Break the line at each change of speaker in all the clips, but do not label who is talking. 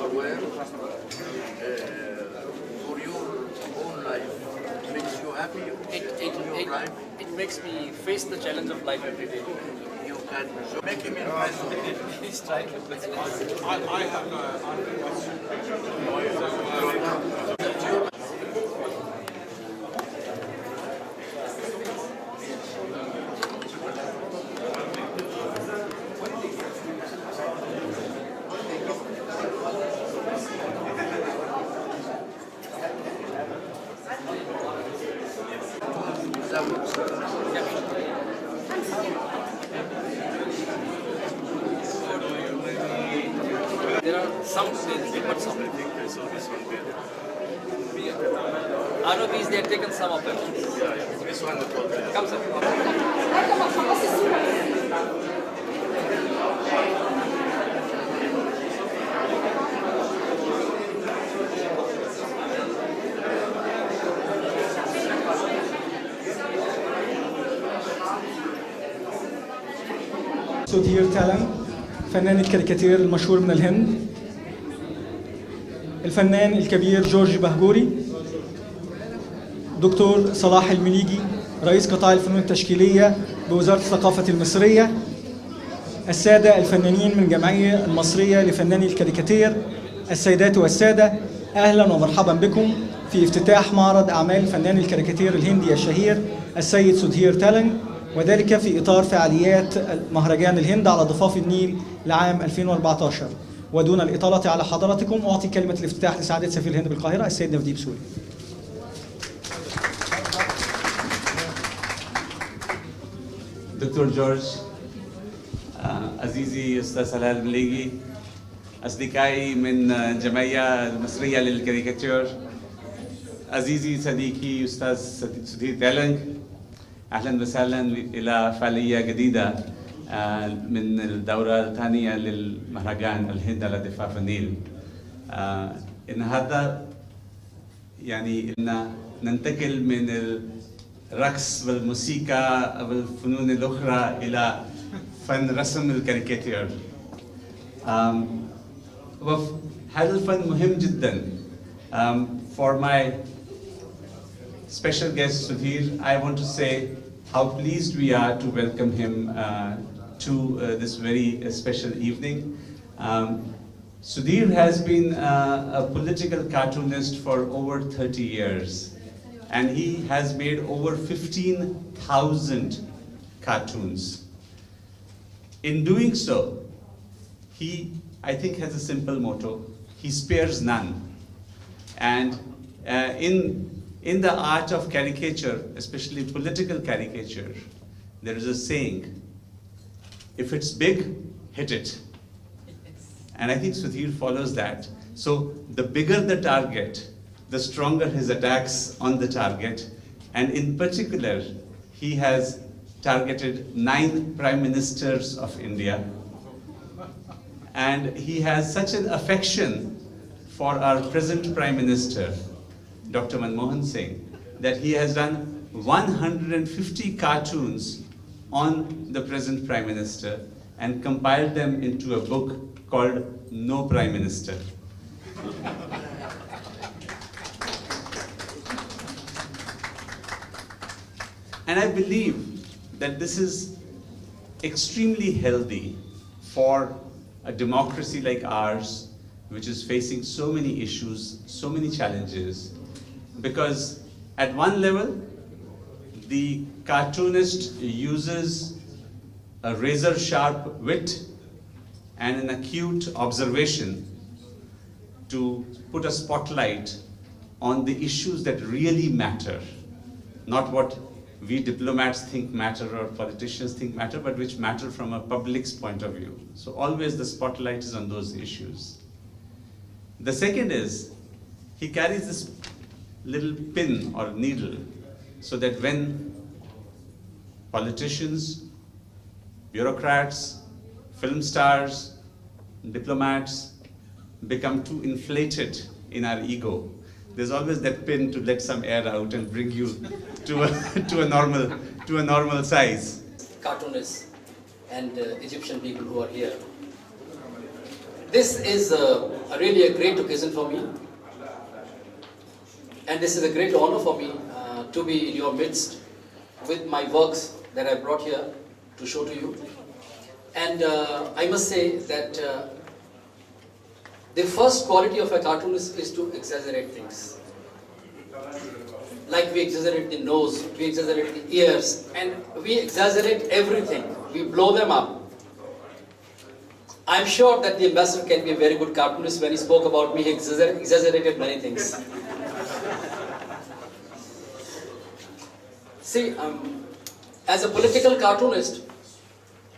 aware, for your own life, makes you happy in your life?
It makes me face the challenge of life every day.
You can make him impressive.
He's trying to put
I have
There are some but some. ROBs, they have taken some of them.
This one is called
Come, sir.
سفير تالنت، فنان الكاريكاتير المشهور من الهند. الفنان الكبير جورج بهجوري. دكتور صلاح المليجي، رئيس قطاع الفنون التشكيلية بوزارة الثقافة المصرية. السادة الفنانين من الجمعية المصرية لفناني الكاريكاتير. السيدات والسادة، أهلا ومرحبا بكم في افتتاح معرض أعمال فنان الكاريكاتير الهندي الشهير السيد سفير تالنت، وذلك في إطار فعاليات مهرجان الهند على ضفاف النيل لعام 2014. ودون الإطالة على حضراتكم، أعطي كلمة الافتتاح لسعادة سفير الهند بالقاهرة السيد نفديب سوري.
دكتور جورج، عزيزي أستاذ صلاح المليجي، أصدقائي من الجمعية المصرية للكاريكاتير، عزيزي صديقي أستاذ سفير تالنت، أهلا وسهلا إلى فعالية جديدة من الدورة الثانية للمهرجان الهند على ضفاف النيل. النهارده يعني إن ننتقل من الرقص والموسيقى والفنون الأخرى إلى فن رسم الكاريكاتير. هذا الفن مهم جدا. For my special guest Sudhir, I want to say how pleased we are to welcome him to this very special evening. Sudhir has been a political cartoonist for over 30 years, and he has made over 15,000 cartoons. In doing so, he, I think, has a simple motto: he spares none. And in the art of caricature, especially political caricature, there is a saying: if it's big, hit it. And I think Sudhir follows that. So the bigger the target, the stronger his attacks on the target. And in particular, he has targeted 9 prime ministers of India. And he has such an affection for our present prime minister, Dr. Manmohan Singh, that he has done 150 cartoons on the present prime minister and compiled them into a book called No Prime Minister. And I believe that this is extremely healthy for a democracy like ours, which is facing so many issues, so many challenges, because at one level, the cartoonist uses a razor-sharp wit and an acute observation to put a spotlight on the issues that really matter, not what we diplomats think matter or politicians think matter, but which matter from a public's point of view. So always the spotlight is on those issues. The second is, he carries this little pin or needle so that when politicians, bureaucrats, film stars, diplomats become too inflated in our ego, there's always that pin to let some air out and bring you to a normal size.
Cartoonists and Egyptian people who are here,
This is really a great occasion for me, and this is a great honor for me to be in your midst with my works that I brought here to show to you. And I must say that the first quality of a cartoonist is to exaggerate things. Like we exaggerate the nose, we exaggerate the ears, and we exaggerate everything. We blow them up. I'm sure that the ambassador can be a very good cartoonist. When he spoke about me, he exaggerated many things. See, as a political cartoonist,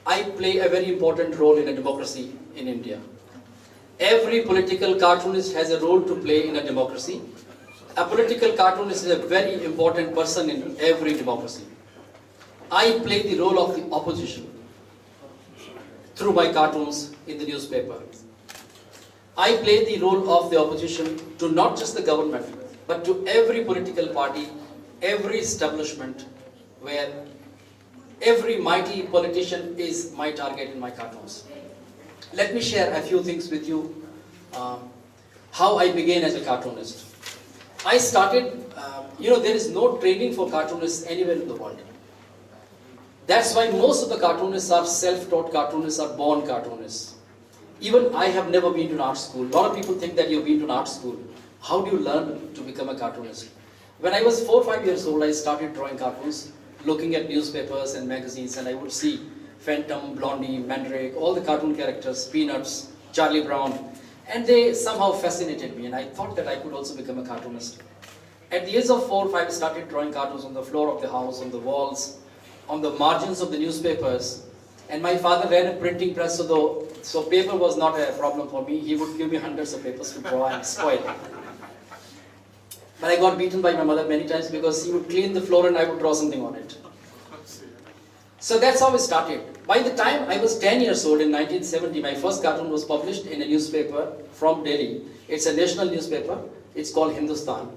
I play a very important role in a democracy in India. Every political cartoonist has a role to play in a democracy. A political cartoonist is a very important person in every democracy. I play the role of the opposition through my cartoons in the newspaper. I play the role of the opposition to not just the government, but to every political party, every establishment, where every mighty politician is my target in my cartoons. Let me share a few things with you, how I began as a cartoonist. I started, there is no training for cartoonists anywhere in the world. That's why most of the cartoonists are self-taught cartoonists, are born cartoonists. Even I have never been to an art school. A lot of people think that you've been to an art school. How do you learn to become a cartoonist? When I was 4 or 5 years old, I started drawing cartoons, looking at newspapers and magazines, and I would see Phantom, Blondie, Mandrake, all the cartoon characters, Peanuts, Charlie Brown, and they somehow fascinated me, and I thought that I could also become a cartoonist. At the age of 4 or 5, I started drawing cartoons on the floor of the house, on the walls, on the margins of the newspapers, and my father ran a printing press, so paper was not a problem for me. He would give me hundreds of papers to draw and spoil. But I got beaten by my mother many times because he would clean the floor and I would draw something on it. So that's how it started. By the time I was 10 years old in 1970, my first cartoon was published in a newspaper from Delhi. It's a national newspaper. It's called Hindustan.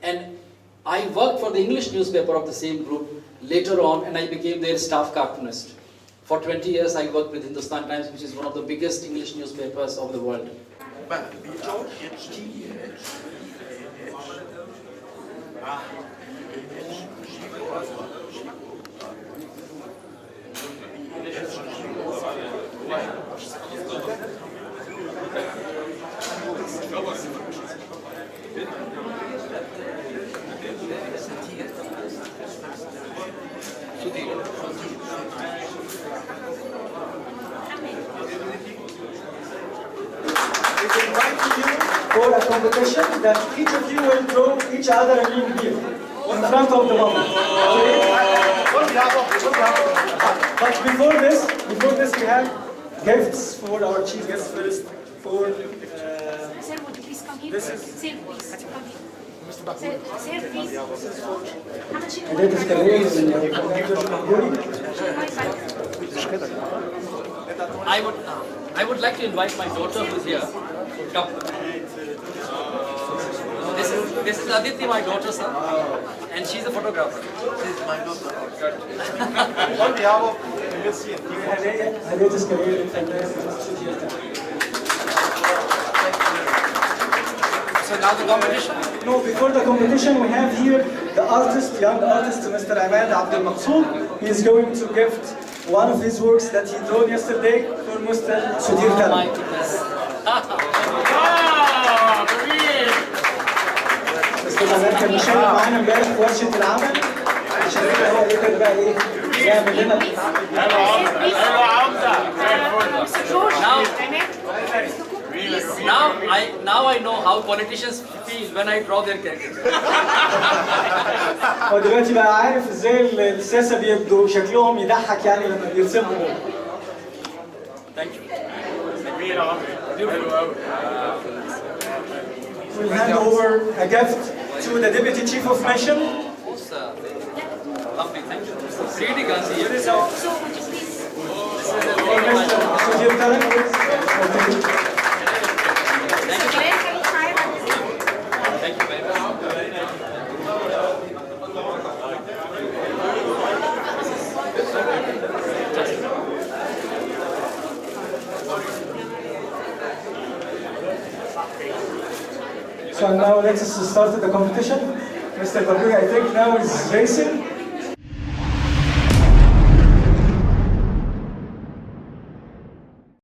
And I worked for the English newspaper of the same group later on, and I became their staff cartoonist. For 20 years, I worked with Hindustan Times, which is one of the biggest English newspapers of the world.
For a competition that each of you will draw each other a name here in front of the bubble. But before this we have gifts for our chief guest first. For
Sir, would you please come here?
This is-
Sir, please come here. Sir, please.
هداية الكارير من الكمبيوتر الجمهوري.
I would like to invite my daughter who's here. Come. This is Aditi, my daughter, sir, and she's a photographer.
This is my daughter.
هداية الكارير للفنان سفير.
So now the competition.
No, before the competition, we have here the artist, young artist, Mr. Ahmed Abdel Maqsood. He is going to gift one of his works that he drew yesterday for Mr. Sudhir
Oh my
Kalam.
goodness.
مستر زمان كان مشارك معانا امبارح في ورشة العمل عشان كده هو قدر بقى ايه يعمل لنا
Now I know how politicians feel when I draw their characters.
هو دلوقتي بقى عارف ازاي الساسة بيبدوا شكلهم يضحك يعني لما بيرسموا.
Thank you.
We'll hand over a gift to the Deputy Chief of Mission.
Most lovely, thank you. Really can see you.
This is our
So, would you please?
for Mr. Sudhir Kalam.
Thank you very much.
So now let's start the competition. Mr. Bahdour, I think now is racing.